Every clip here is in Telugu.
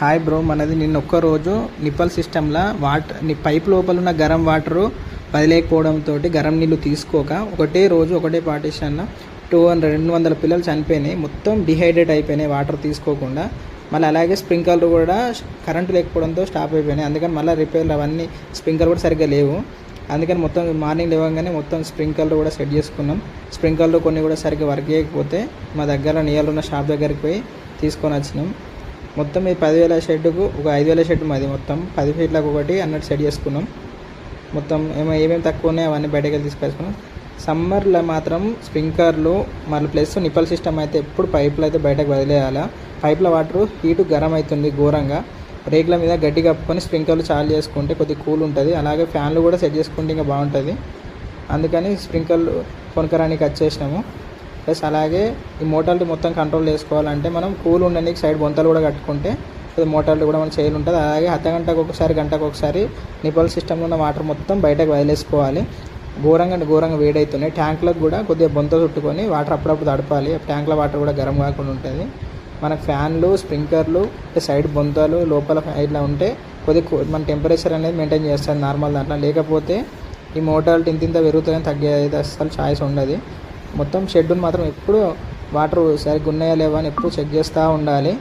హాయ్ బ్రో, మనది నిన్న ఒక్కరోజు నిప్పల్ సిస్టంలో పైప్ లోపల ఉన్న గరం వాటరు వదిలేకపోవడంతో గరం నీళ్ళు తీసుకోక ఒకటే రోజు ఒకటే పార్టీషన్లో 200 పిల్లలు చనిపోయినాయి. మొత్తం డిహైడ్రేట్ అయిపోయినాయి వాటర్ తీసుకోకుండా. మళ్ళీ అలాగే స్ప్రింక్లర్ కూడా కరెంటు లేకపోవడంతో స్టాప్ అయిపోయినాయి. అందుకని మళ్ళీ రిపేర్లు అవన్నీ స్ప్రింక్లర్ కూడా సరిగ్గా లేవు. అందుకని మొత్తం మార్నింగ్ లేవగానే మొత్తం స్ప్రింక్లర్ కూడా సెట్ చేసుకున్నాం. స్ప్రింక్లర్లు కొన్ని కూడా సరిగ్గా వర్క్ చేయకపోతే మా దగ్గర నియర్లో ఉన్న షాప్ దగ్గరికి పోయి తీసుకొని వచ్చినాం. మొత్తం ఈ 10,000 షెడ్కు ఒక 5,000 షెడ్ మాది. మొత్తం 10 ఫీట్లకు ఒకటి అన్నట్టు సెట్ చేసుకున్నాం. మొత్తం ఏమేమి తక్కువ ఉన్నాయో అవన్నీ బయటకు వెళ్ళి తీసుకొచ్చుకున్నాం. సమ్మర్లో మాత్రం స్ప్రింక్లర్లు మళ్ళీ ప్లస్ నిప్పల్ సిస్టమ్ అయితే ఎప్పుడు పైపులు అయితే బయటకు వదిలేయాలి. పైపుల వాటర్ హీటు గరం అవుతుంది ఘోరంగా. రేకుల మీద గడ్డి కప్పుకొని స్ప్రింక్లర్లు చాలు చేసుకుంటే కొద్దిగా కూల్ ఉంటుంది. అలాగే ఫ్యాన్లు కూడా సెట్ చేసుకుంటే ఇంకా బాగుంటుంది. అందుకని స్ప్రింక్లర్లు కొనుక్కరానికి వచ్చేసినాము. ప్లస్ అలాగే ఈ మోటార్లు మొత్తం కంట్రోల్ చేసుకోవాలంటే మనం కూల్ ఉండడానికి సైడ్ బొంతలు కూడా కట్టుకుంటే మోటార్లు కూడా మన చేయాలి ఉంటుంది. అలాగే గంటకు ఒకసారి నిప్పల్ సిస్టంలో ఉన్న వాటర్ మొత్తం బయటకు వదిలేసుకోవాలి. ఘోరంగా వేడవుతున్నాయి. ట్యాంకులకు కూడా కొద్దిగా బొంత చుట్టుకొని వాటర్ అప్పుడప్పుడు తడపాలి. ట్యాంకుల వాటర్ కూడా గరం కాకుండా ఉంటుంది. మనకు ఫ్యాన్లు, స్ప్రింక్లర్లు, సైడ్ బొంతలు లోపల ఇట్లా ఉంటే కొద్దిగా మన టెంపరేచర్ అనేది మెయింటైన్ చేస్తుంది నార్మల్ దాంట్లో. లేకపోతే ఈ మోటార్లు ఇంత పెరుగుతాయని తగ్గేది అసలు ఛాయిస్ ఉండదు. మొత్తం షెడ్యూల్ మాత్రం ఎప్పుడు వాటర్ సరిగ్గా ఉన్నాయా లేవా అని ఎప్పుడు చెక్ చేస్తూ ఉండాలి.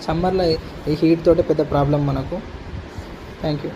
సమ్మర్లో ఈ హీట్ తోటి పెద్ద ప్రాబ్లం మనకు. Thank you.